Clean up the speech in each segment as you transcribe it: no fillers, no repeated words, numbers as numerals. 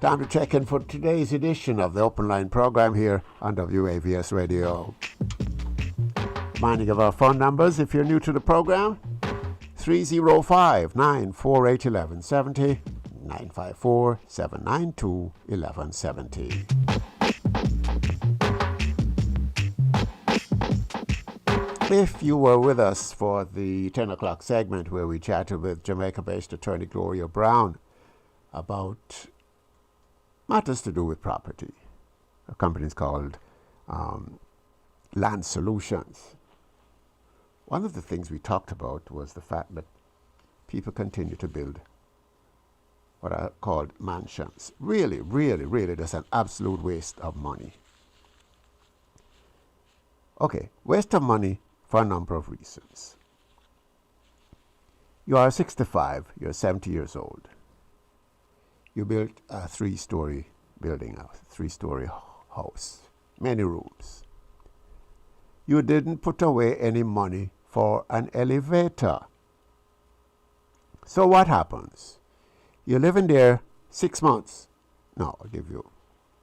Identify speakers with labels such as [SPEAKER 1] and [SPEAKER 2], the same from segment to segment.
[SPEAKER 1] Time to check in for today's edition of the Open Line program here on WAVS Radio. Reminding of our phone numbers if you're new to the program: 305-948-1170, 954-792-1170. If you were with us for the 10 o'clock segment where we chatted with Jamaica-based attorney Gloria Brown about matters to do with property, a company is called Land Solutions. One of the things we talked about was the fact that people continue to build what are called mansions. Really, that's an absolute waste of money. Okay, waste of money for a number of reasons. You are 65, you're 70 years old. You built a 3-story building, a 3-story house, many rooms. You didn't put away any money for an elevator. So what happens? You're living there 6 months. No, I'll give you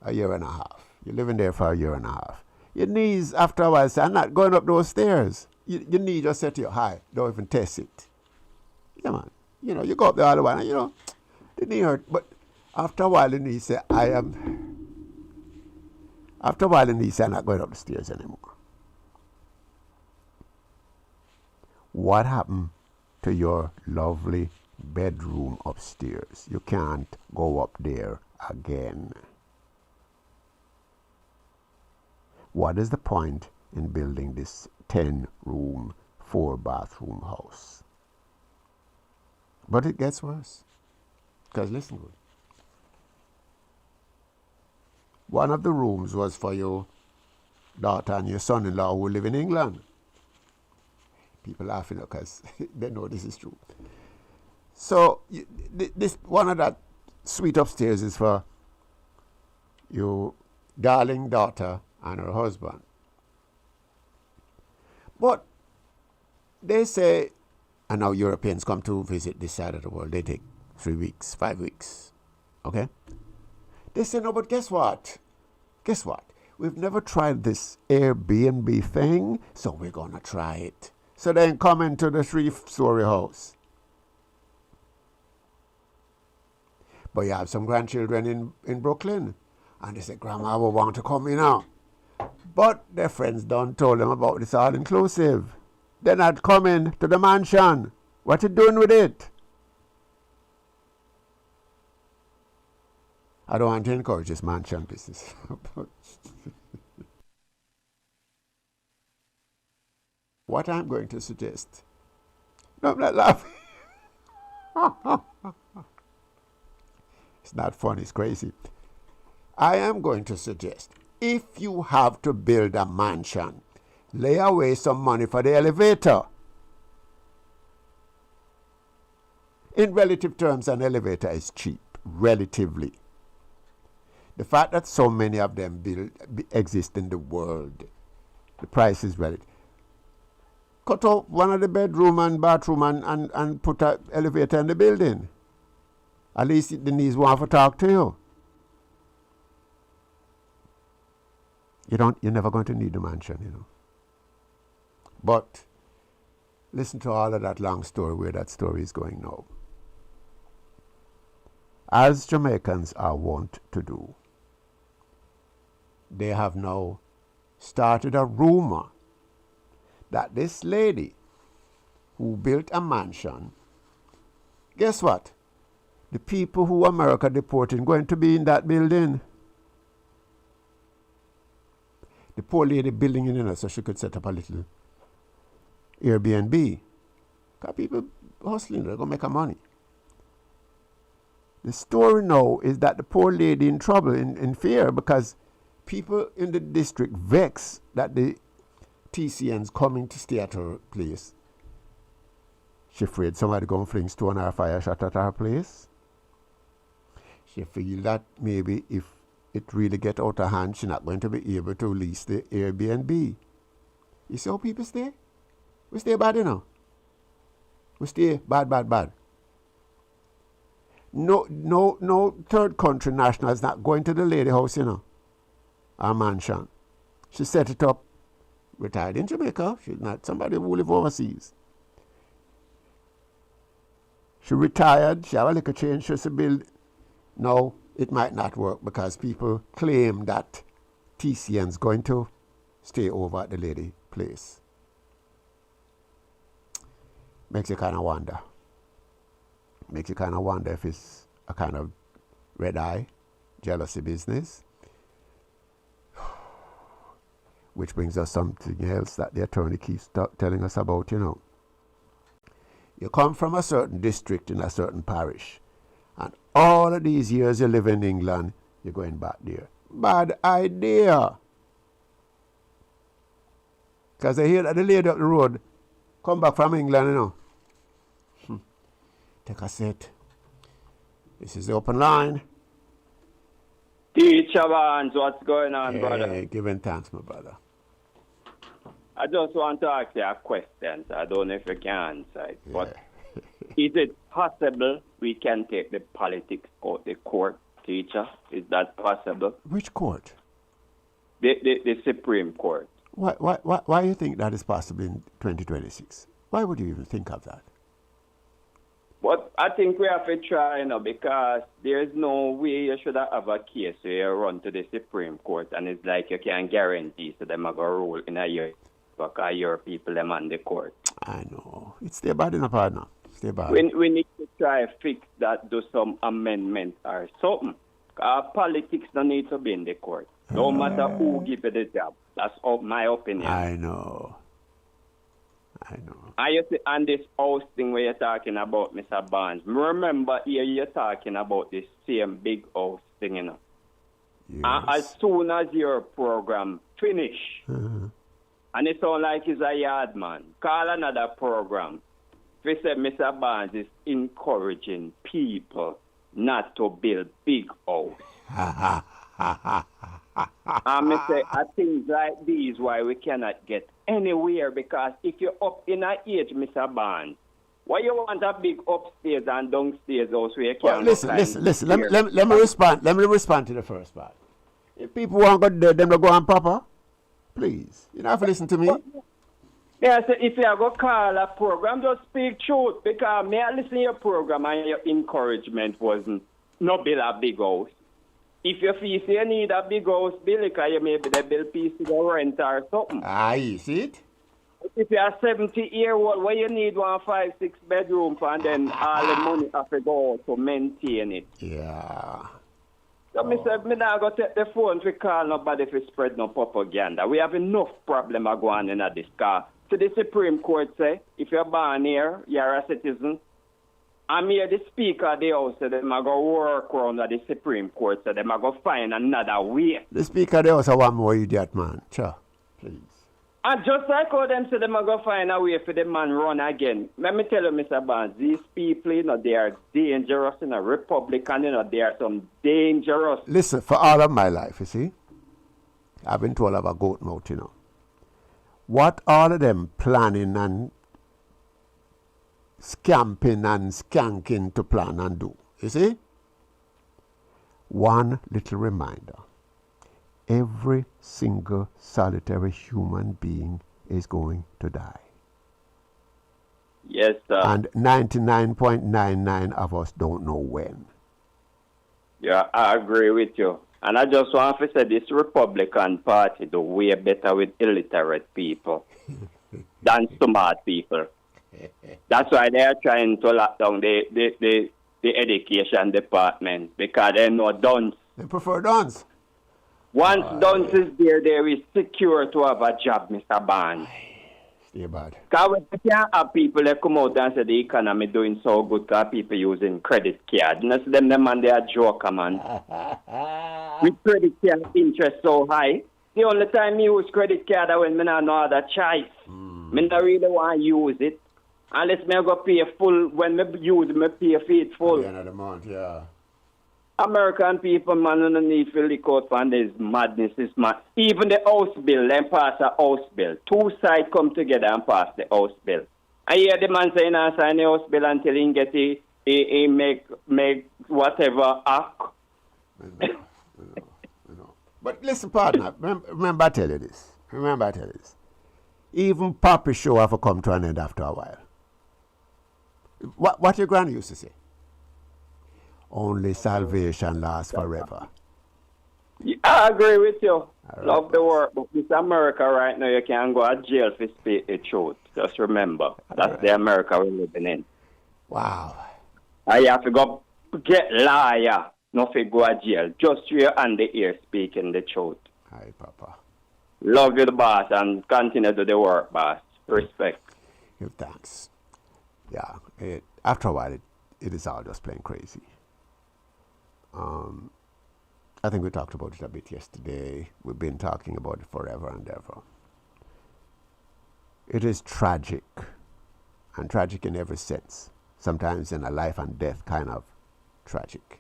[SPEAKER 1] a year and a half. You're living there for a year and a half. Your knees, after a while, say, I'm not going up those stairs. Your knee just say to you, hi, don't even test it. Yeah, man. You go up the other one, and the knee hurt. But after a while, the knee say, After a while, the knee say, I'm not going up the stairs anymore. What happened to your lovely bedroom upstairs? You can't go up there again. What is the point in building this 10-room, 4-bathroom house? But it gets worse. Because listen good. One of the rooms was for your daughter and your son-in-law who live in England. People laughing because they know this is true. So this one of that suite upstairs is for your darling daughter and her husband. But they say, and now Europeans come to visit this side of the world, they take 3 weeks, 5 weeks. Okay? They say, no, but guess what? Guess what? We've never tried this Airbnb thing, so we're going to try it. So then come into the 3-story house. But you have some grandchildren in Brooklyn. And they say, Grandma will want to come in now. But their friends done told them about this all-inclusive. They're not coming to the mansion. What you doing with it? I don't want to encourage this mansion business. What I'm going to suggest. No, I'm not laughing. It's not funny, it's crazy. I am going to suggest, if you have to build a mansion, lay away some money for the elevator. In relative terms, an elevator is cheap, relatively. The fact that so many of them exist in the world, the price is relative. Cut out one of the bedroom and bathroom and put an elevator in the building. At least the knees want to talk to you. You're never going to need a mansion, But listen to all of that long story, where that story is going now. As Jamaicans are wont to do, they have now started a rumor that this lady who built a mansion, guess what? The people who America deported going to be in that building. The poor lady building in so she could set up a little Airbnb. Because people hustling, they're going to make her money. The story now is that the poor lady in trouble, in fear, because people in the district vex that the TCN's coming to stay at her place. She afraid somebody going to fling stone or fire shot at her place. She feel that maybe if it really get out of hand, she's not going to be able to lease the Airbnb. You see how people stay? We stay bad, We stay bad. No third country national is not going to the lady house, our mansion. She set it up, retired in Jamaica. She's not somebody who live overseas. She retired, she have a little change, she to build. No, it might not work because people claim that TCN's going to stay over at the lady place. Makes you kind of wonder. Makes you kind of wonder if it's a kind of red eye, jealousy business. Which brings us something else that the attorney keeps telling us about, You come from a certain district in a certain parish, and all of these years you live in England, you're going back there. Bad idea. Because I hear that the lady up the road come back from England, Take a seat. This is the open line.
[SPEAKER 2] Teacher Barnes, what's going on, brother?
[SPEAKER 1] Giving thanks, my brother.
[SPEAKER 2] I just want to ask you a question. I don't know if you can answer it. But is it possible we can take the politics out of the court, teacher? Is that possible?
[SPEAKER 1] Which court?
[SPEAKER 2] The Supreme Court.
[SPEAKER 1] Why do you think that is possible in 2026? Why would you even think of that?
[SPEAKER 2] But I think we have to try, because there's no way you should have a case where you run to the Supreme Court and it's like you can guarantee so them are going to rule in a year because your people them on the court.
[SPEAKER 1] I know. It's their bad in a partner. It's their bad.
[SPEAKER 2] We need to try to fix that, do some amendment or something. Politics don't need to be in the court. No matter who gives you the job. That's my opinion.
[SPEAKER 1] I know.
[SPEAKER 2] And you see, on this house thing where you're talking about, Mr. Barnes, remember here you're talking about this same big house thing, Yes. And as soon as your program finish, and it sounds like it's a yard man, call another program. We say Mr. Barnes is encouraging people not to build big house. And I say, things like these why we cannot get anywhere, because if you're up in an age, Mr. Barnes, why you want a big upstairs and downstairs house where you can
[SPEAKER 1] listen. Let me respond to the first part. If people want to go them to go on Papa, please. You don't have to listen to me.
[SPEAKER 2] Yeah, so if you go call a program, just speak truth, because me I listen to your program and your encouragement wasn't no build a big house. If you feel you need a big house, build it, because you maybe they build piece to rent or something.
[SPEAKER 1] You see it?
[SPEAKER 2] If you're 70-year-old, where you need 1 5-6 bedroom for, and then all the money have to go to maintain it.
[SPEAKER 1] Yeah.
[SPEAKER 2] So me say, me not go take the phone to call nobody to spread no propaganda. We have enough problem going on in this car. So the Supreme Court say, if you're born here, you're a citizen. I'm here the Speaker of the House, so them go work around at the Supreme Court, so them go find another way.
[SPEAKER 1] The Speaker of the House is one more idiot, man. Sure, please.
[SPEAKER 2] And just like how them say them go find a way for the man run again. Let me tell you, Mr. Barnes, these people, they are dangerous, Republican, they are some dangerous.
[SPEAKER 1] Listen, for all of my life, you see, I've been told about goat mouth, What all of them planning and scamping and skanking to plan and do, you see? One little reminder. Every single solitary human being is going to die.
[SPEAKER 2] Yes, sir.
[SPEAKER 1] And 99.99 of us don't know when.
[SPEAKER 2] Yeah, I agree with you. And I just want to say this Republican Party do way better with illiterate people than smart people. That's why they are trying to lock down the education department, because they know dunce.
[SPEAKER 1] They prefer dunce.
[SPEAKER 2] Once dunce is there, they is secure to have a job, Mr. Barnes.
[SPEAKER 1] Stay bad.
[SPEAKER 2] Because we can't have people that come out and say the economy doing so good because people using credit card. And that's them man, they are joker, man. With credit card interest so high, the only time you use credit card is when I don't know other choice. I don't really want to use it. Unless me go pay full, when me use me pay for it full.
[SPEAKER 1] At the end of the month, yeah.
[SPEAKER 2] American people, man, don't need to lick out for this madness, this mad. Even the house bill, then pass a house bill. Two sides come together and pass the house bill. I hear the man saying I sign the house bill until he get the he make whatever act.
[SPEAKER 1] I know. But listen, partner, remember I tell you this. Even Poppy show have to come to an end after a while. What your granny used to say? Only salvation lasts forever.
[SPEAKER 2] I agree with you.
[SPEAKER 1] Right,
[SPEAKER 2] Love the work, but this America right now, you can't go to jail for speak the truth. Just remember, that's the America we're living in.
[SPEAKER 1] Wow.
[SPEAKER 2] You have to go get liar, not to go to jail. Just your and the ear speaking the truth.
[SPEAKER 1] Hi, Papa.
[SPEAKER 2] Love you, the boss, and continue to do the work, boss. Respect.
[SPEAKER 1] Give thanks. Yeah, after a while, it is all just plain crazy. I think we talked about it a bit yesterday. We've been talking about it forever and ever. It is tragic, and tragic in every sense. Sometimes in a life and death kind of tragic.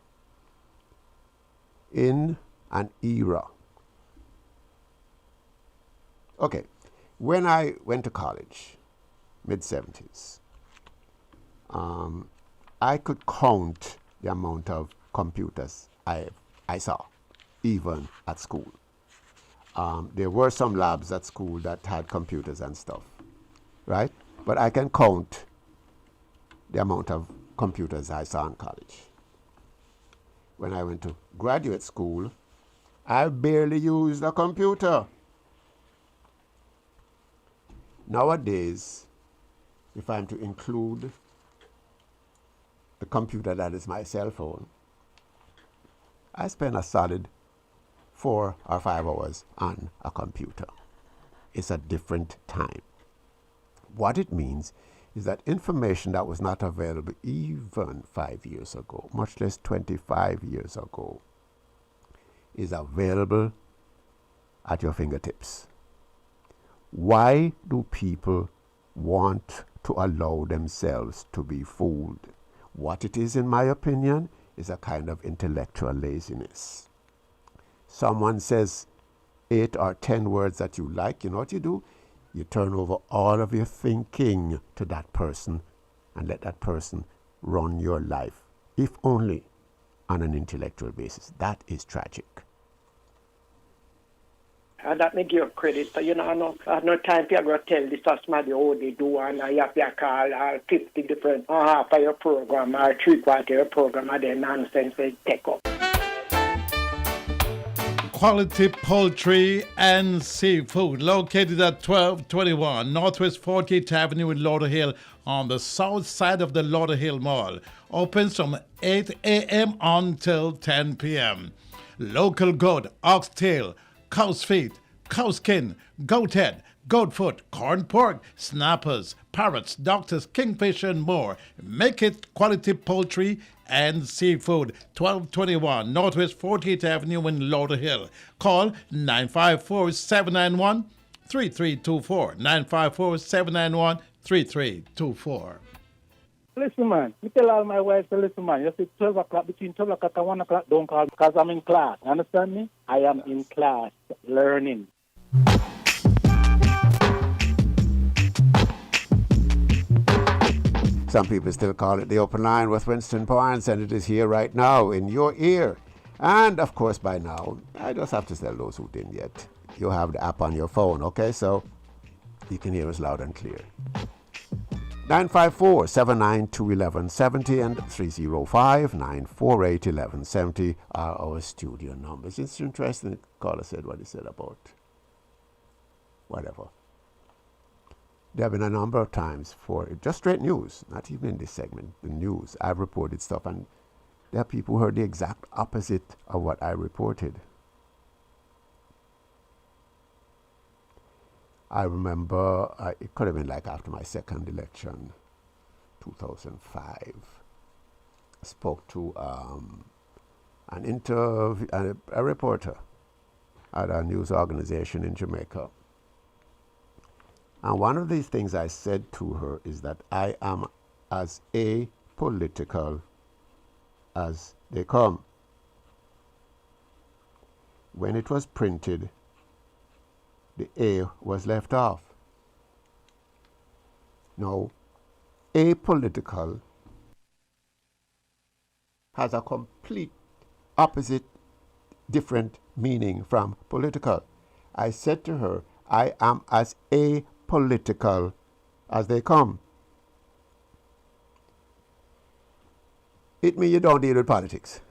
[SPEAKER 1] In an era. Okay, when I went to college, mid-70s, I could count the amount of computers I saw, even at school. There were some labs at school that had computers and stuff, right? But I can count the amount of computers I saw in college. When I went to graduate school, I barely used a computer. Nowadays, if I'm to include the computer that is my cell phone, I spend a solid 4 or 5 hours on a computer. It's a different time. What it means is that information that was not available even 5 years ago, much less 25 years ago, is available at your fingertips. Why do people want to allow themselves to be fooled? What it is, in my opinion, is a kind of intellectual laziness. Someone says 8 or 10 words that you like, you know what you do? You turn over all of your thinking to that person and let that person run your life, if only on an intellectual basis. That is tragic.
[SPEAKER 3] And that may give credit. So, I have no time to go tell this to somebody how they do, and you have to call 50 different half of your program or 3/4 of your program, and then nonsense they take up.
[SPEAKER 4] Quality poultry and seafood located at 1221 Northwest 48th Avenue in Lauderhill on the south side of the Lauderhill Mall. Opens from 8 a.m. until 10 p.m. Local goat, oxtail, cow's feet, cow skin, goat head, goat foot, corn pork, snappers, parrots, doctors, kingfish, and more. Make it quality poultry and seafood. 1221 Northwest 48th Avenue in Lauderhill. Call 954-791-3324. 954-791-3324.
[SPEAKER 5] Listen, man, you tell all my wives to listen, man. You say 12 o'clock, between 12 o'clock and 1 o'clock, don't call because I'm in class. You understand me? I am in class, learning.
[SPEAKER 1] Some people still call it the open line with Winston Barnes, and it is here right now in your ear. And of course, by now, I just have to tell those who didn't yet, you have the app on your phone, okay? So you can hear us loud and clear. 954-792-1170 and 305-948-1170 are our studio numbers. It's interesting the caller said what he said about whatever. There have been a number of times for just straight news, not even in this segment, the news. I've reported stuff, and there are people who heard the exact opposite of what I reported. I remember, it could have been like after my second election, 2005. I spoke to a reporter at a news organization in Jamaica. And one of these things I said to her is that I am as apolitical as they come. When it was printed, the A was left off. No, apolitical has a complete opposite, different meaning from political. I said to her, I am as apolitical as they come. It means you don't deal with politics.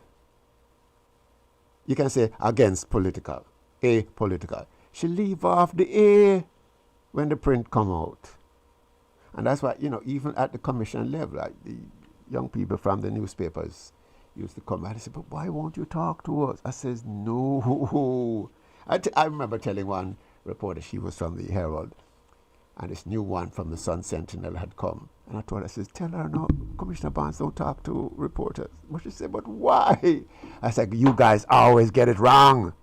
[SPEAKER 1] You can say against political, apolitical. She leave off the A when the print come out. And that's why, even at the commission level, like the young people from the newspapers used to come and say, but why won't you talk to us? I says, no. I remember telling one reporter, she was from the Herald, and this new one from the Sun Sentinel had come. And I told her, I says, tell her no, Commissioner Barnes don't talk to reporters. But she said, but why? I said, you guys always get it wrong.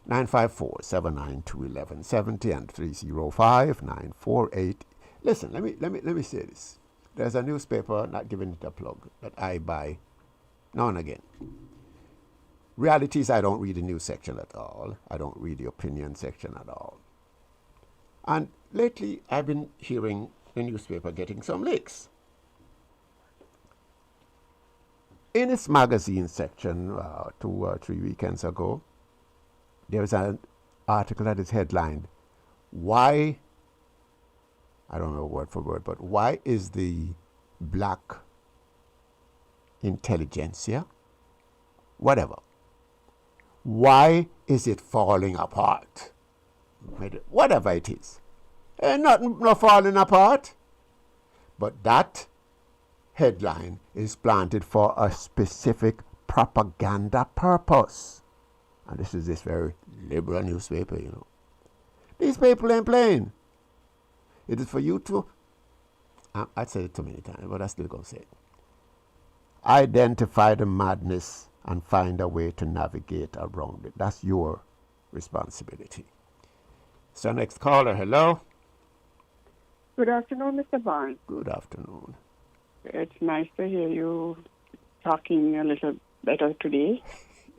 [SPEAKER 1] 954-792-1170 and 305-948. Listen, let me say this. There's a newspaper, not giving it a plug, that I buy now and again. Reality is I don't read the news section at all. I don't read the opinion section at all. And lately I've been hearing the newspaper getting some leaks. In its magazine section 2 or 3 weekends ago, there was an article that is headlined, why, I don't know word for word, but why is the black intelligentsia, whatever, why is it falling apart? Whatever it is. Nothing no falling apart. But that headline is planted for a specific propaganda purpose. And this is this very liberal newspaper, These people ain't playing. It is for you to, I've said it too many times, but I'm still going to say it. Identify the madness and find a way to navigate around it. That's your responsibility. So next caller, hello.
[SPEAKER 6] Good afternoon, Mr. Barnes.
[SPEAKER 1] Good afternoon.
[SPEAKER 6] It's nice to hear you talking a little better today.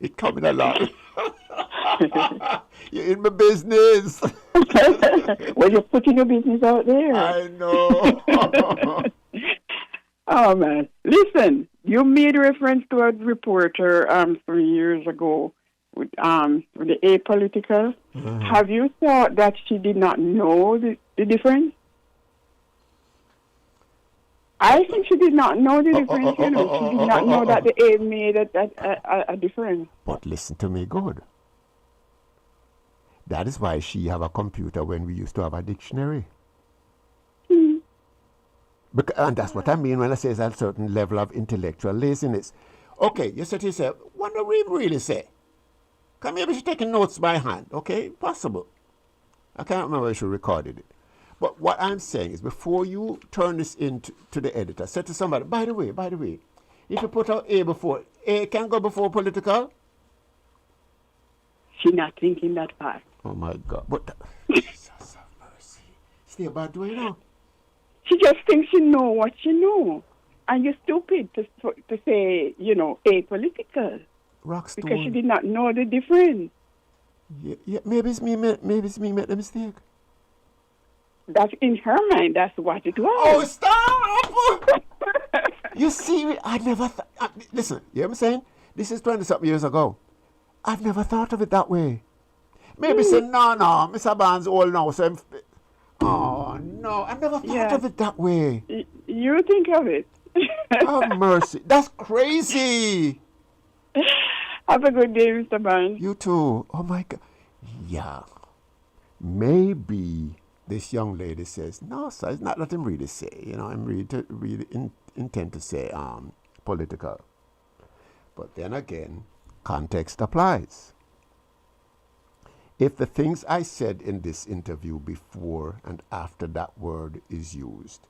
[SPEAKER 1] It coming along. You're in my business.
[SPEAKER 6] Well, you're putting your business out there.
[SPEAKER 1] I know.
[SPEAKER 6] Oh, man. Listen, you made reference to a reporter 3 years ago with the apolitical. Mm-hmm. Have you thought that she did not know the difference? I think she did not know the difference. She did not know that the A made a difference.
[SPEAKER 1] But listen to me good. That is why she have a computer when we used to have a dictionary.
[SPEAKER 6] Mm-hmm.
[SPEAKER 1] And that's what I mean when I say a certain level of intellectual laziness. Okay, you said to yourself, what do we really say? Can maybe she's taking notes by hand, okay? Possible. I can't remember if she recorded it. But what I'm saying is, before you turn this into the editor, say to somebody, by the way, if you put out A before, A can go before political?
[SPEAKER 6] She's not thinking that far.
[SPEAKER 1] Oh my God. But, Jesus have mercy. Stay bad way now.
[SPEAKER 6] She just thinks she know what she know. And you're stupid to say, apolitical.
[SPEAKER 1] Rockstone.
[SPEAKER 6] Because she did not know the difference.
[SPEAKER 1] Yeah, maybe it's me made the mistake.
[SPEAKER 6] That's in her mind. That's what it was.
[SPEAKER 1] Oh, stop! You see, I never thought. Listen, you know what I'm saying? This is 20-something years ago. I've never thought of it that way. Maybe say, no, Mr. Barnes old now, so oh, no, I never thought of it that way.
[SPEAKER 6] You think of it.
[SPEAKER 1] Oh, mercy. That's crazy.
[SPEAKER 6] Have a good day, Mr. Barnes.
[SPEAKER 1] You too. Oh, my God. Yeah. Maybe this young lady says, no, sir, it's not what I'm really say. I'm really intend to say political. But then again, context applies. If the things I said in this interview before and after that word is used,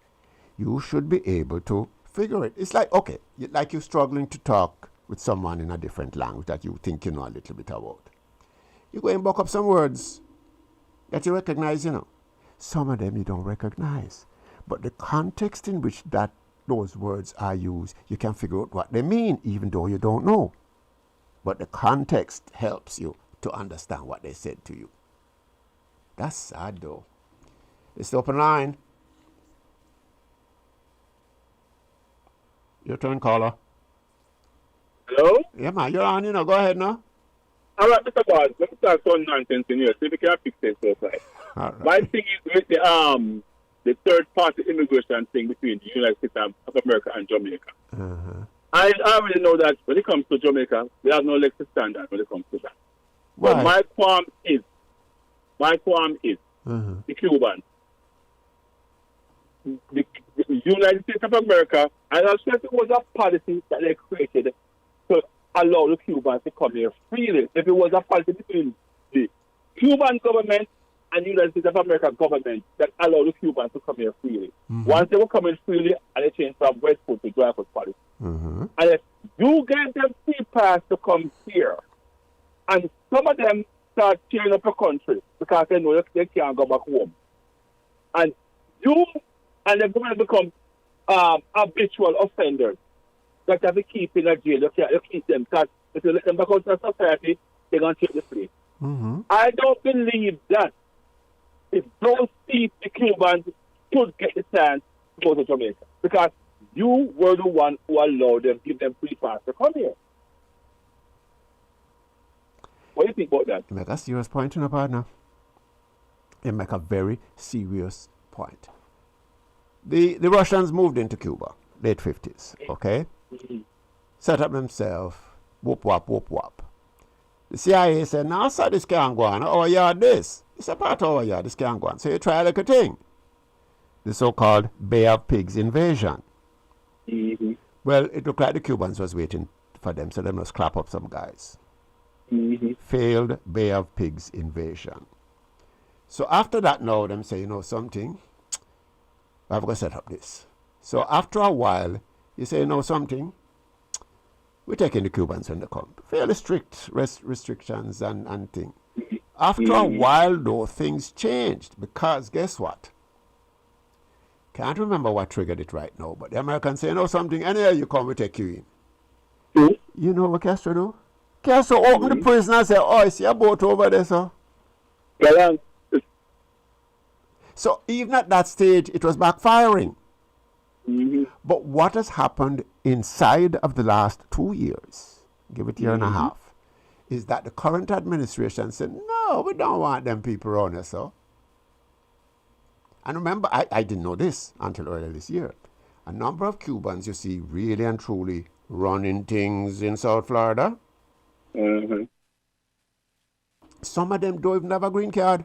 [SPEAKER 1] you should be able to figure it. It's like, okay, like you're struggling to talk with someone in a different language that you think you know a little bit about. You go and buck up some words that you recognize, Some of them you don't recognize. But the context in which those words are used, you can figure out what they mean, even though you don't know. But the context helps you to understand what they said to you. That's sad, though. It's the open line. Your turn, caller.
[SPEAKER 7] Hello?
[SPEAKER 1] Yeah, man, you're on, Go ahead now.
[SPEAKER 7] All right, Mr. Barnes, let me start some nonsense in here. See if we can fix this so far.
[SPEAKER 1] All right.
[SPEAKER 7] My thing is with the third-party immigration thing between the United States of America and Jamaica.
[SPEAKER 1] Uh-huh.
[SPEAKER 7] I already know that when it comes to Jamaica, they have no Lexus standard when it comes to that.
[SPEAKER 1] Why?
[SPEAKER 7] But my qualm is the Cubans. The United States of America, and I'm sure it was a policy that they created to allow the Cubans to come here freely. If it was a policy between the Cuban government and the United States of America government that allowed the Cubans to come here freely. Once they were coming freely, and they changed from Westport to Dreyfus policy. And if you get them free pass to come here, and some of them start tearing up the country because they know they can't go back home, and you and they're going to become habitual offenders that have to keep in a jail. You keep them because if you let them back out to society, they're going to take the place. I don't believe that if those people, the Cubans, could get the chance to go to Jamaica because you were the one who allowed them, give them free pass to come here. What do you think about that?
[SPEAKER 1] You make a serious point, partner. You make a very serious point. The Russians moved into Cuba, late 50s, okay? Set up themselves, whoop, whop, whoop, whop. The CIA said, now, sir, this can't go on. Our yard, this. It's a part of our yard, this can't go on. So you try like a thing. The so-called Bay of Pigs invasion. Well, it looked like the Cubans was waiting for them, so they must clap up some guys. Failed Bay of Pigs invasion. So after that now, them say, something, I've got to set up this. So after a while, you say, something, we're taking the Cubans when they come. Fairly strict restrictions and thing. After a while, though, things changed because guess what? Can't remember what triggered it right now, but the Americans say, something, anywhere you come, we take you in. You know what Castro do? Castro open the prison and say, I see a boat over there, sir. So even at that stage, it was backfiring. But what has happened inside of the last 2 years, give it a year and a half, is that the current administration said, no, we don't want them people around here, sir. And remember, I didn't know this until earlier this year. A number of Cubans, you see, really and truly running things in South Florida. Some of them don't even have a green card.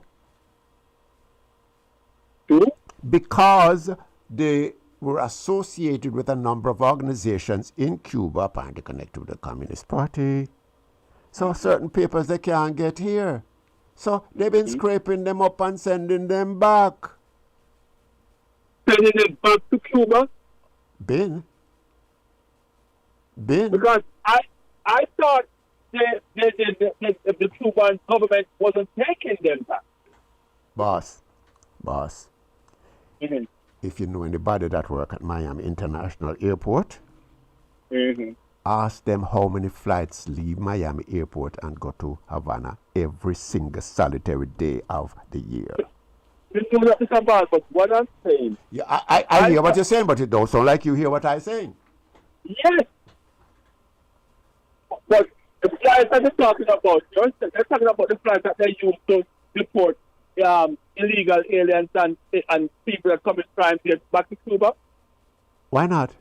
[SPEAKER 1] Because they were associated with a number of organizations in Cuba, apparently connected with the Communist Party. So certain papers they can't get here. So they've been scraping them up and sending them back.
[SPEAKER 7] Sending them back to Cuba?
[SPEAKER 1] Been.
[SPEAKER 7] Because I thought the Cuban government wasn't taking them back.
[SPEAKER 1] Boss. If you know anybody that work at Miami International Airport, ask them how many flights leave Miami Airport and go to Havana every single solitary day of the year.
[SPEAKER 7] You know that, Mr. Barnes, but what I'm saying...
[SPEAKER 1] Yeah, I hear what you're saying, but it don't sound like you hear what I'm saying.
[SPEAKER 7] Yes. But the flights that they're talking about, they're talking about the flights that they use to deport illegal aliens and people that commit crimes here back to Cuba.
[SPEAKER 1] Why not?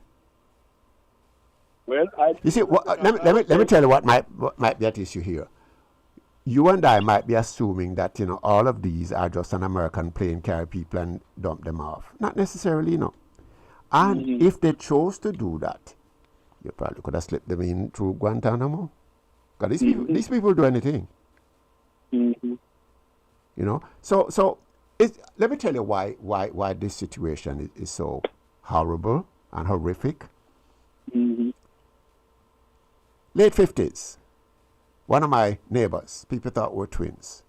[SPEAKER 7] Well,
[SPEAKER 1] you see, let me tell you what might be at issue here. You and I might be assuming that all of these are just an American plane carry people and dump them off. Not necessarily, And if they chose to do that, you probably could have slipped them in through Guantanamo. Because these people do anything. So let me tell you why this situation is so horrible and horrific. Late 50s, one of my neighbors, people thought were twins,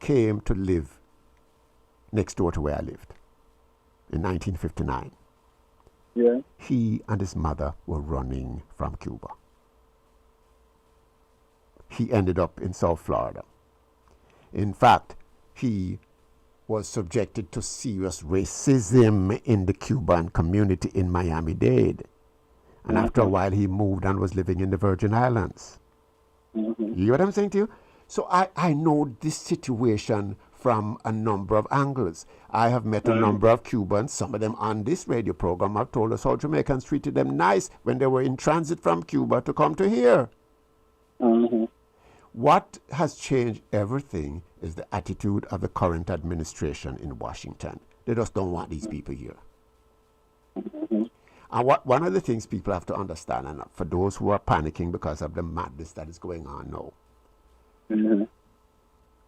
[SPEAKER 1] came to live next door to where I lived in 1959.
[SPEAKER 7] Yeah.
[SPEAKER 1] He and his mother were running from Cuba. He ended up in South Florida. In fact, he was subjected to serious racism in the Cuban community in Miami-Dade. And after a while, he moved and was living in the Virgin Islands. You hear what I'm saying to you? So I know this situation from a number of angles. I have met a number of Cubans, some of them on this radio program have told us how Jamaicans treated them nice when they were in transit from Cuba to come to here. What has changed everything is the attitude of the current administration in Washington. They just don't want these people here. And one of the things people have to understand, and for those who are panicking because of the madness that is going on now,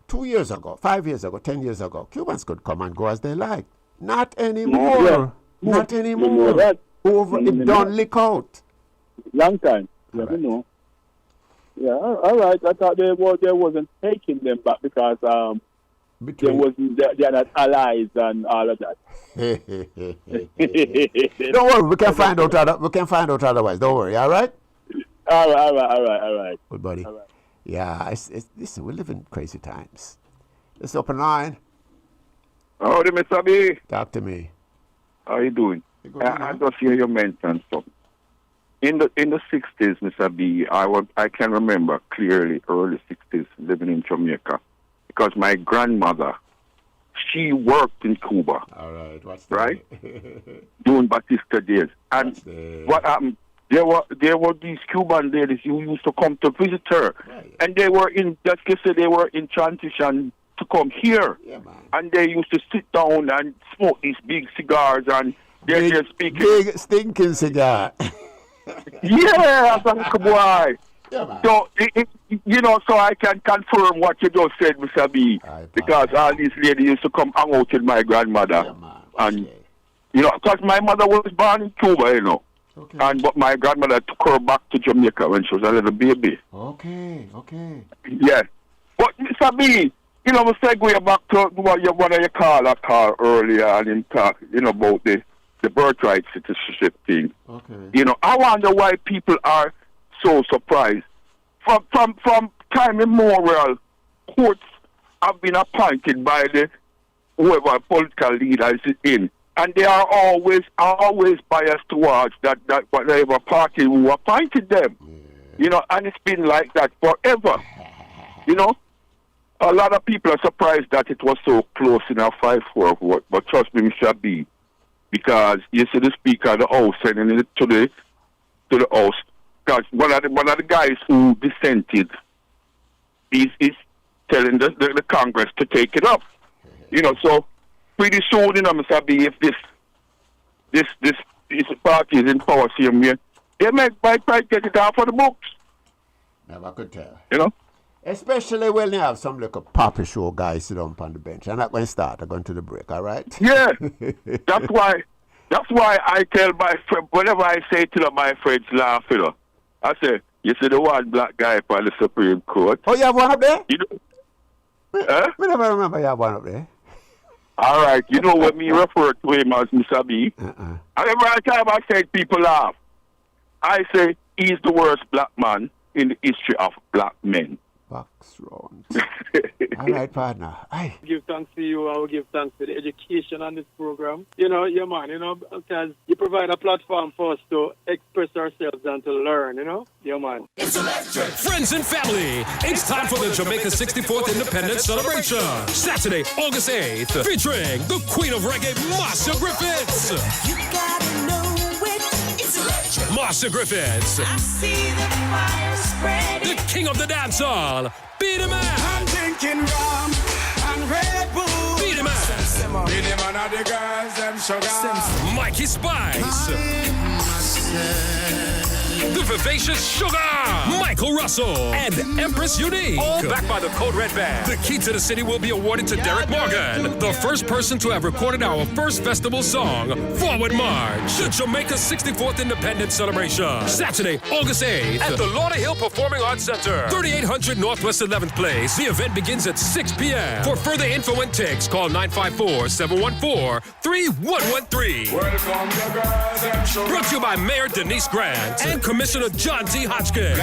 [SPEAKER 1] 2 years ago, 5 years ago, 10 years ago, Cubans could come and go as they like. Not anymore. Not anymore. It don't leak out.
[SPEAKER 7] Long time. You know. Yeah, all right. I thought they wasn't taking them back because they're not allies and all of that.
[SPEAKER 1] Don't worry, we can find out otherwise. Don't worry, all right?
[SPEAKER 7] All right.
[SPEAKER 1] Good buddy. All right. Yeah, listen, we live in crazy times. Let's open line.
[SPEAKER 8] Howdy, Mr. B.
[SPEAKER 1] Talk to me.
[SPEAKER 8] How you doing? I just hear you mention something. In the 60s, Mr. B, I can remember clearly early 60s living in Jamaica because my grandmother, she worked in Cuba.
[SPEAKER 1] All right,
[SPEAKER 8] right? Doing Batista days. And what happened? There were these Cuban ladies who used to come to visit her, and they were in transition to come here, and they used to sit down and smoke these big cigars, and they're just speaking.
[SPEAKER 1] Big stinking cigar.
[SPEAKER 8] Yeah, boy. So so I can confirm what you just said, Mr. B, because all these ladies used to come hang out with my grandmother, and because my mother was born in Cuba, Okay. But my grandmother took her back to Jamaica when she was a little baby.
[SPEAKER 1] Okay.
[SPEAKER 8] Yeah. But Mr. B, we segue back to what you call earlier and in talk, about the birthright citizenship thing.
[SPEAKER 1] Okay.
[SPEAKER 8] I wonder why people are so surprised. From time immemorial, courts have been appointed by whoever political leader is in. And they are always biased towards that whatever party who appointed them. Yeah. And it's been like that forever. A lot of people are surprised that it was so close in our 5-4 vote, but trust me, Mr. B, because you see the Speaker of the House sending it to the House, because one of the guys who dissented is telling the Congress to take it up. So pretty soon, Mr. B, if this party is in power same way, they might get it off of the books.
[SPEAKER 1] Never could tell. Especially when you have some little Papa Show guys sit down on the bench. I'm not going to start. I'm going to the break, all right?
[SPEAKER 8] Yeah. That's why I tell my friend, whenever I say to my friends laugh, I say, you see the one black guy for the Supreme Court.
[SPEAKER 1] Oh, you have one up there?
[SPEAKER 8] Huh?
[SPEAKER 1] I never remember you have one up there.
[SPEAKER 8] All right, what me refer to him as, Mr. B. And every time I say people laugh, I say he's the worst black man in the history of black men.
[SPEAKER 1] Box round. All right, partner. Aye.
[SPEAKER 9] Give thanks to you. I will give thanks to the education on this program. Because you provide a platform for us to express ourselves and to learn, Yeah, man.
[SPEAKER 10] It's electric. Friends and family, it's time for the Jamaica 64th Independence Celebration. Saturday, August 8th, featuring the Queen of Reggae, Marsha Griffiths.
[SPEAKER 11] You gotta know it. It's electric.
[SPEAKER 10] Marsha Griffiths.
[SPEAKER 11] I see the fire spreading.
[SPEAKER 10] The King of the Dancehall, Beat the Man.
[SPEAKER 11] I'm drinking rum and Red Bull.
[SPEAKER 10] Beat the Man.
[SPEAKER 11] Beat the Man are the girls, them sugar.
[SPEAKER 10] Mikey Spice. The Vivacious Sugar, Michael Russell, and Empress Unique. All backed by the Code Red Band. The key to the city will be awarded to Derek Morgan, the first person to have recorded our first festival song, Forward March. The Jamaica 64th Independence Celebration. Saturday, August 8th, at the Lauderhill Performing Arts Center, 3800 Northwest 11th Place. The event begins at 6 p.m. For further info and tickets, call 954-714-3113.
[SPEAKER 11] Welcome to girls, them sugar.
[SPEAKER 10] Brought to you by Mayor Denise Grant and Commissioner John T. Hodgkin.